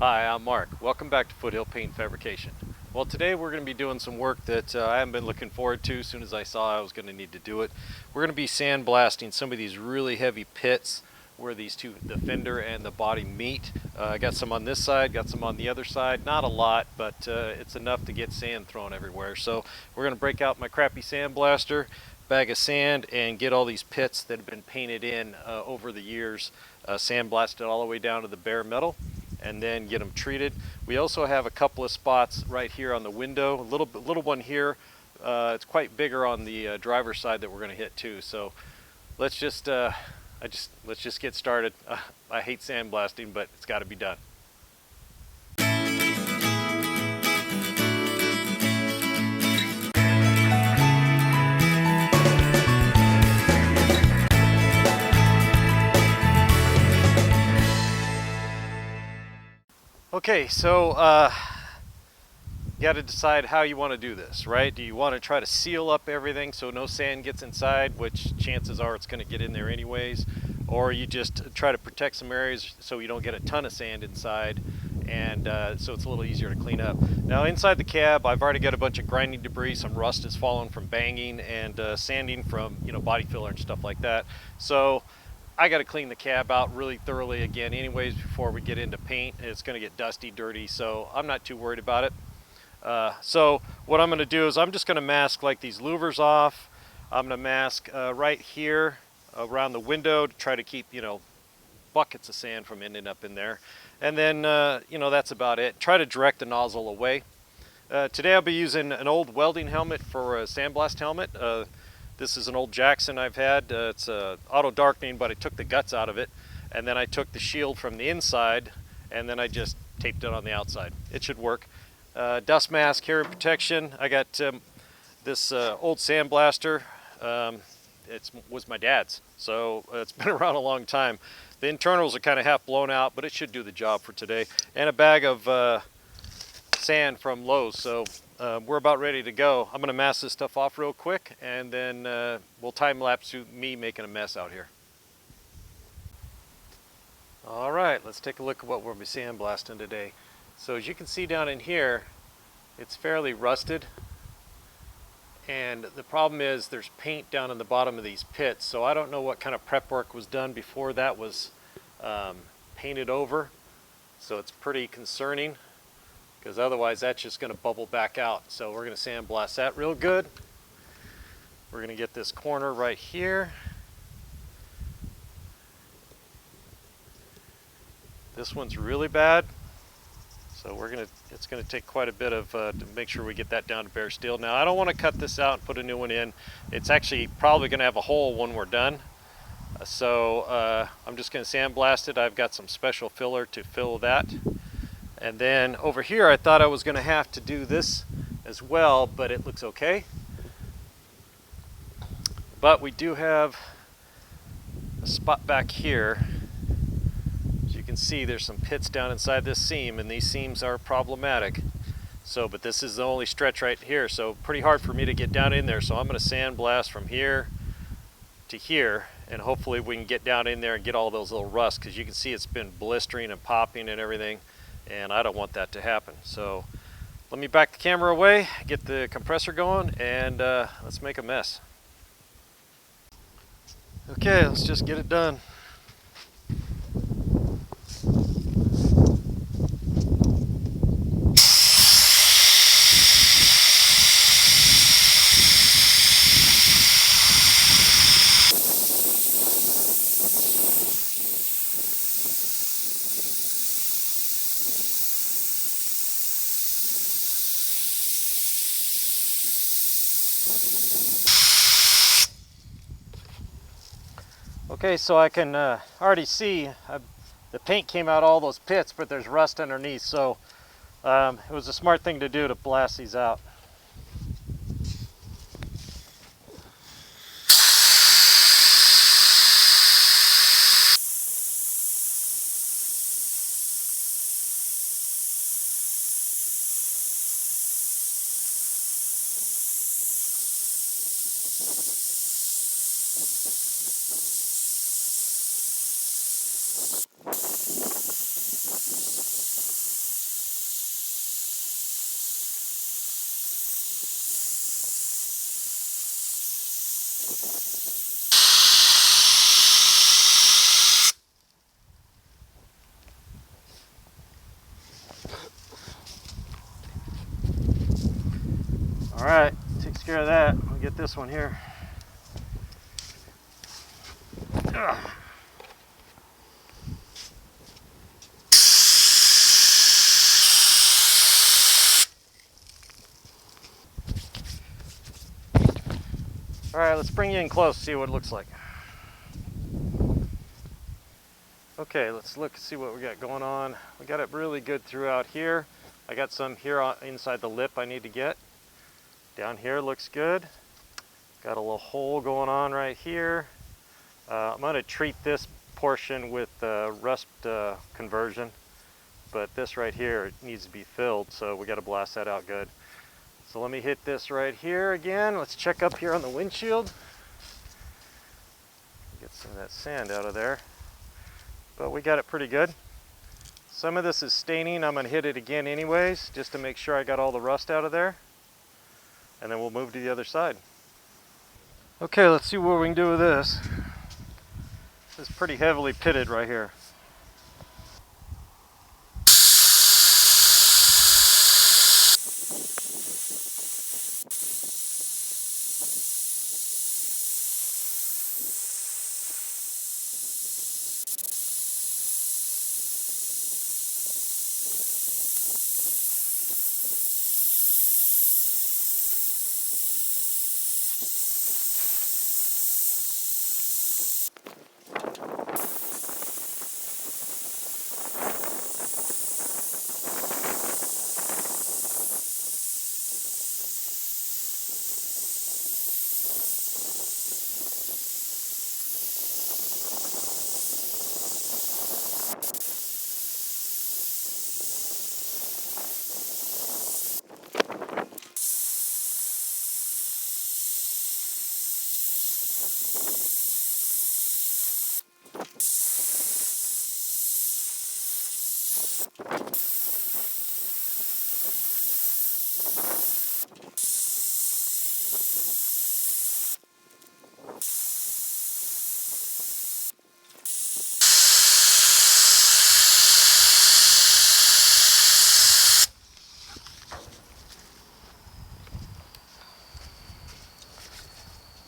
Hi, I'm Mark. Welcome back to Foothill Paint Fabrication. Well, today we're going to be doing some work that I haven't been looking forward to as soon as I saw I was going to need to do it. We're going to be sandblasting some of these really heavy pits where the fender and the body meet. I got some on this side, got some on the other side. Not a lot, but it's enough to get sand thrown everywhere. So we're going to break out my crappy sandblaster, bag of sand, and get all these pits that have been painted in over the years sandblasted all the way down to the bare metal, and then get them treated. We also have a couple of spots right here on the window, a little one here. It's quite bigger on the driver's side that we're going to hit too. So let's just get started. I hate sandblasting, but it's got to be done. Okay, so you got to decide how you want to do this, right? Do you want to try to seal up everything so no sand gets inside, which chances are it's going to get in there anyways, or you just try to protect some areas so you don't get a ton of sand inside, and so it's a little easier to clean up. Now inside the cab, I've already got a bunch of grinding debris. Some rust has fallen from banging and sanding from body filler and stuff like that. So I got to clean the cab out really thoroughly again anyways before we get into paint. It's going to get dusty, dirty, so I'm not too worried about it. So what I'm going to do is I'm just going to mask like these louvers off. I'm going to mask right here around the window to try to keep buckets of sand from ending up in there. And then that's about it. Try to direct the nozzle away. Today I'll be using an old welding helmet for a sandblast helmet. This is an old Jackson I've had. It's auto darkening, but I took the guts out of it, and then I took the shield from the inside, and then I just taped it on the outside. It should work. Dust mask, hair protection. I got this old sandblaster. It was my dad's, so it's been around a long time. The internals are kind of half blown out, but it should do the job for today. And a bag of sand from Lowe's. So we're about ready to go. I'm going to mask this stuff off real quick, and then we'll time lapse me making a mess out here. All right, let's take a look at what we'll be sandblasting today. So as you can see down in here, it's fairly rusted, and the problem is there's paint down in the bottom of these pits, so I don't know what kind of prep work was done before that was painted over. So it's pretty concerning, because otherwise that's just going to bubble back out. So we're going to sandblast that real good. We're going to get this corner right here. This one's really bad, so it's going to take quite a bit of to make sure we get that down to bare steel. Now I don't want to cut this out and put a new one in. It's actually probably going to have a hole when we're done. So I'm just going to sandblast it. I've got some special filler to fill that. And then over here, I thought I was going to have to do this as well, but it looks okay. But we do have a spot back here. As you can see, there's some pits down inside this seam, and these seams are problematic. So, but this is the only stretch right here, so pretty hard for me to get down in there. So I'm going to sandblast from here to here, and hopefully we can get down in there and get all those little rusts, because you can see it's been blistering and popping and everything. And I don't want that to happen. So let me back the camera away, get the compressor going, and let's make a mess. Okay, let's just get it done. Okay, so I can already see the paint came out all those pits, but there's rust underneath, so it was a smart thing to do to blast these out. Alright, takes care of that. We'll get this one here. Ugh. Alright, let's bring you in close, see what it looks like. Okay, let's look, see what we got going on. We got it really good throughout here. I got some here inside the lip I need to get. Down here looks good. Got a little hole going on right here. I'm going to treat this portion with rust conversion, but this right here it needs to be filled, so we got to blast that out good. So let me hit this right here again. Let's check up here on the windshield. Get some of that sand out of there. But we got it pretty good. Some of this is staining. I'm going to hit it again anyways, just to make sure I got all the rust out of there. And then we'll move to the other side. Okay, let's see what we can do with this. This is pretty heavily pitted right here.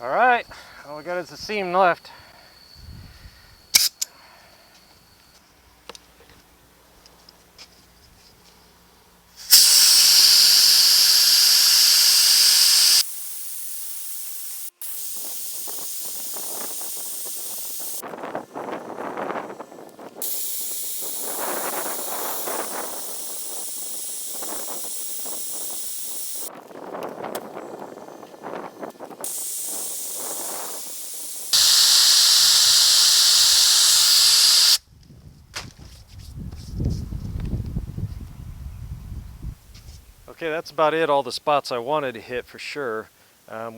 All right, all we got is the seam left. Okay, that's about it, all the spots I wanted to hit for sure.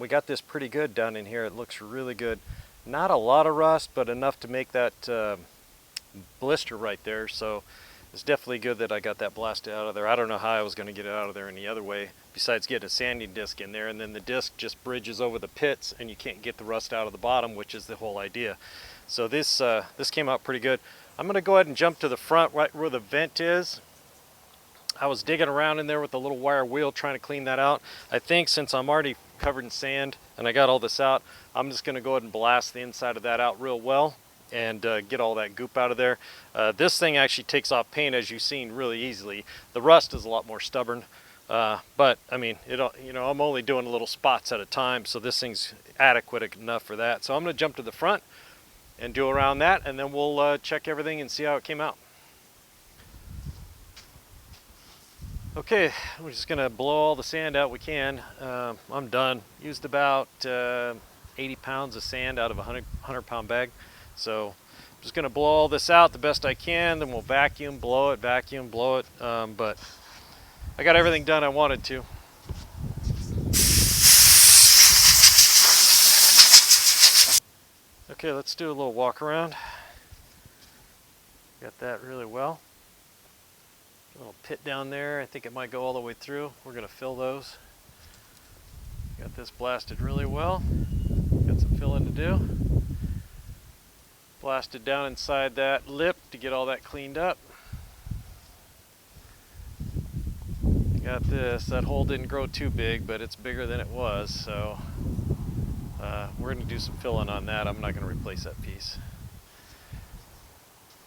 We got this pretty good down in here. It looks really good. Not a lot of rust, but enough to make that blister right there. So it's definitely good that I got that blasted out of there. I don't know how I was going to get it out of there any other way besides getting a sanding disc in there, and then the disc just bridges over the pits and you can't get the rust out of the bottom, which is the whole idea. So this came out pretty good. I'm going to go ahead and jump to the front right where the vent is. I was digging around in there with the little wire wheel trying to clean that out. I think since I'm already covered in sand and I got all this out, I'm just going to go ahead and blast the inside of that out real well and get all that goop out of there. This thing actually takes off paint, as you've seen, really easily. The rust is a lot more stubborn, but I mean, I'm only doing little spots at a time, so this thing's adequate enough for that. So I'm going to jump to the front and do around that, and then we'll check everything and see how it came out. Okay, we're just gonna blow all the sand out we can. I'm done. Used about 80 pounds of sand out of a 100-pound bag. So I'm just gonna blow all this out the best I can, then we'll vacuum, blow it, vacuum, blow it. But I got everything done I wanted to. Okay, let's do a little walk around. Got that really well. A little pit down there. I think it might go all the way through. We're going to fill those. Got this blasted really well. Got some filling to do. Blasted down inside that lip to get all that cleaned up. got this. That hole didn't grow too big, but it's bigger than it was, so we're going to do some filling on that. I'm not going to replace that piece.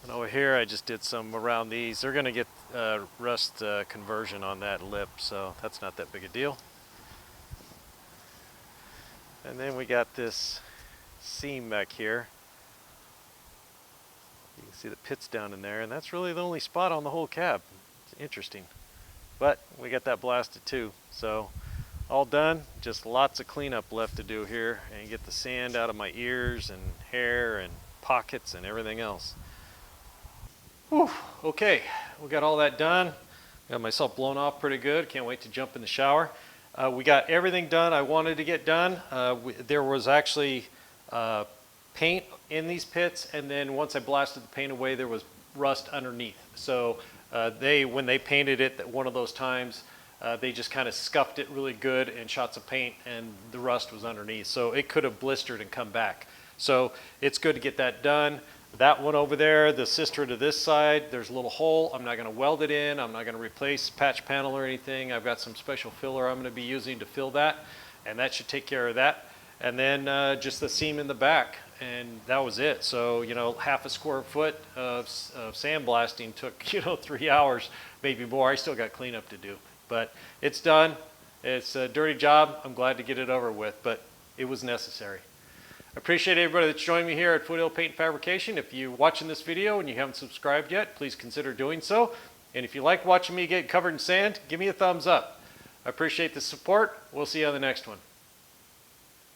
And over here I just did some around these. They're going to get rust conversion on that lip, so that's not that big a deal. And then we got this seam back here. You can see the pits down in there, and that's really the only spot on the whole cab. It's interesting. But we got that blasted too, so all done. Just lots of cleanup left to do here and get the sand out of my ears and hair and pockets and everything else. Whew, okay, we got all that done. Got myself blown off pretty good. Can't wait to jump in the shower. We got everything done I wanted to get done. There was actually paint in these pits, and then once I blasted the paint away, there was rust underneath. So when they painted it one of those times, they just kind of scuffed it really good and shot some paint, and the rust was underneath. So it could have blistered and come back. So it's good to get that done. That one over there, the sister to this side, there's a little hole. I'm not going to weld it in. I'm not going to replace patch panel or anything. I've got some special filler I'm going to be using to fill that, and that should take care of that. And then just the seam in the back, and that was it. So, you know, half a square foot of sandblasting took, 3 hours, maybe more. I still got cleanup to do, but it's done. It's a dirty job. I'm glad to get it over with, but it was necessary. I appreciate everybody that's joined me here at Foothill Paint and Fabrication. If you're watching this video and you haven't subscribed yet, please consider doing so. And if you like watching me get covered in sand, give me a thumbs up. I appreciate the support. We'll see you on the next one.